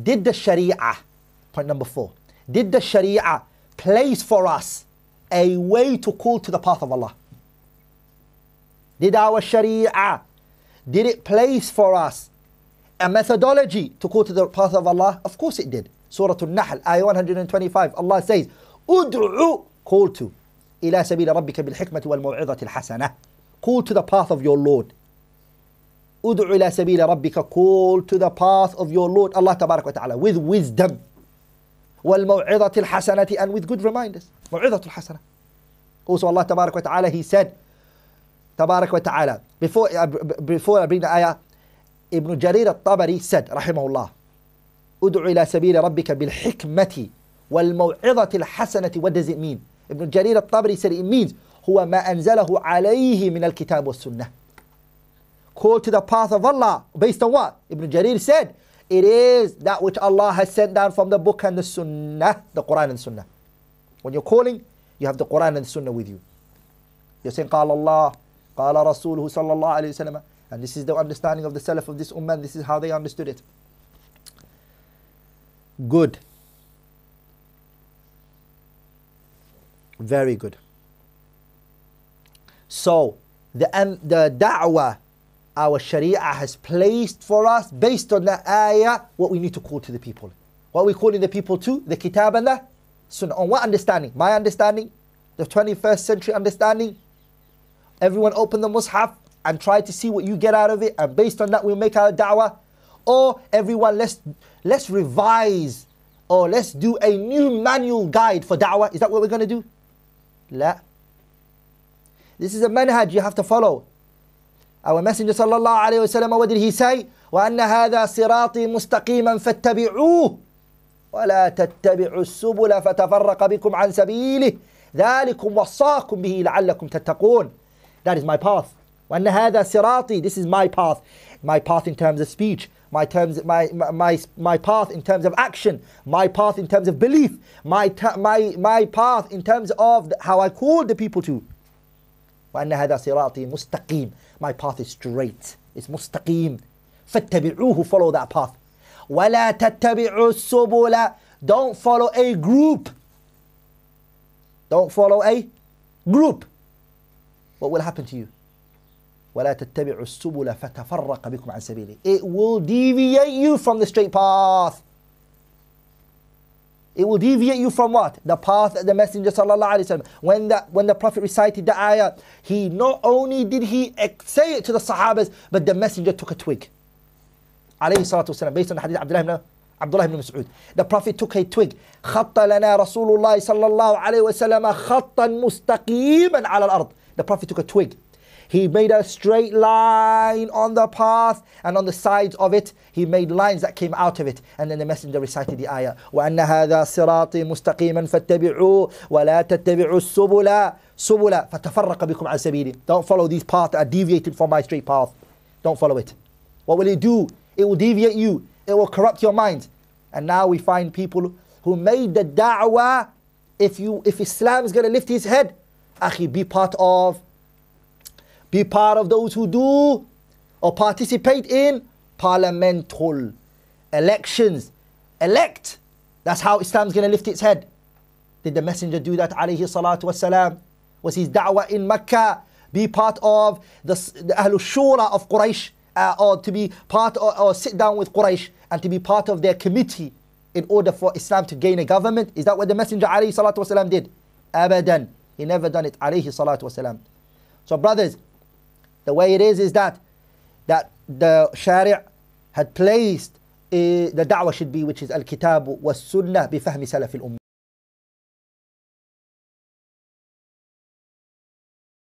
did the Shariah, point number 4, did the Shariah place for us a way to call to the path of Allah? Did our Shariah, did it place for us a methodology to call to the path of Allah? Of course it did. Surah An-Nahl, ayah 125, Allah says, Ud'u, call to, إِلَى سَبِيلِ رَبِّكَ بِالْحِكْمَةِ وَالْمَوْعِظَةِ الْحَسَنَةِ. Call to the path of your Lord. Ud'u ila sabila rabbika, call to the path of your Lord Allah tabarak wa ta'ala with wisdom. وَالْمَوْعِظَةِ الْحَسَنَةِ, and with good reminders. مَوْعِظَةُ الْحَسَنَةِ. Also Allah tabarak wa ta'ala, He said, tabarak wa ta'ala, before I bring the ayah, Ibn Jarir al-Tabari said, rahimahullah, Ud'u ila sabila rabbika bil-hikmati wal-maw'idhati al-hasanati. What does it mean? Ibn Jarir al-Tabari said it means, huwa ma anzalahu alayhi min al-kitab was-sunnah. Call to the path of Allah based on what? Ibn Jarir said, it is that which Allah has sent down from the book and the sunnah, the Quran and sunnah. When you're calling, you have the Quran and the sunnah with you. You're saying, قال Allah, قال رسوله صلى الله عليه وسلم. And this is the understanding of the Salaf of this ummah, and this is how they understood it. Good. Very good. So, the da'wah, our Sharia has placed for us, based on the ayah, what we need to call to the people. What are we calling the people to? The kitab and the sunnah. On what understanding? My understanding? The 21st century understanding? Everyone open the mushaf and try to see what you get out of it, and based on that we'll make our da'wah? Or everyone, let's revise, or let's do a new manual guide for da'wah? Is that what we're going to do? La. This is a manhaj you have to follow. Our Messenger sallallahu alayhi wa sallam, what did he say? وَأَنَّ هَذَا صِرَاطِي مُسْتَقِيمًا فَاتَّبِعُوهُ وَلَا تَتَّبِعُوا السُّبُلَ فَتَفَرَّقَ بِكُمْ عَنْ سَبِيلِهِ ذَلِكُمْ وَصَّاكُمْ بِهِ لَعَلَّكُمْ تَتَّقُونَ. That is my path. وَأَنَّ هَذَا صِرَاطِي, this is my path. My path in terms of speech, my path in terms of action, my path in terms of belief, my path in terms of how I call the people to. وَأَنَّ هَذَا صِرَاطِي مُسْتَقِيمٌ. My path is straight. It's mustaqim. فَاتَّبِعُوهُ, follow that path. وَلَا تَتَّبِعُوا السُّبُلَ. Don't follow a group. Don't follow a group. What will happen to you? وَلَا تَتَّبِعُوا السُّبُلَ فَتَفَرَّقَ بِكُمْ عَنْ سَبِيلِهِ. It will deviate you from the straight path. It will deviate you from what? The path that the Messenger sallallahu alaihi wasallam, when the Prophet recited the ayah, he not only did he say it to the Sahabas, but the Messenger took a twig. Alayhi salatu wasalam, based on the hadith Abdullah ibn Mas'ud. The Prophet took a twig. خَطَّ لَنَا رَسُولُ اللَّهِ صَلَّى اللَّهُ عَلَيْهِ وَسَلَّمَ خَطًّا مُسْتَقِيمًا عَلَى الْأَرْضِ. The Prophet took a twig. He made a straight line on the path, and on the sides of it, he made lines that came out of it. And then the Messenger recited the ayah, وَأَنَّ هَذَا صِرَاطِي مُسْتَقِيمًا فَاتَّبِعُوهُ وَلَا تَتَّبِعُوا السُّبُلَ فَتَفَرَّقَ بِكُمْ عَنْ سَبِيلِهِ. Don't follow these paths that are deviated from my straight path. Don't follow it. What will it do? It will deviate you. It will corrupt your mind. And now we find people who made the da'wah, if Islam is going to lift his head, akhi, be part of those who do or participate in parliamental elections. Elect. That's how Islam is going to lift its head. Did the Messenger do that, alayhi salatu wasalam? Was his da'wah in Mecca? Be part of the Ahlul Shura of Quraysh, or to be part or sit down with Quraysh and to be part of their committee in order for Islam to gain a government? Is that what the Messenger alayhi salatu wasalam did? Abadan. He never done it, alayhi salatu wasalam. So brothers, the way it is that the Shariah had placed the da'wah should be, which is al-kitab wa sunnah bi fahmi salaf al-ummah.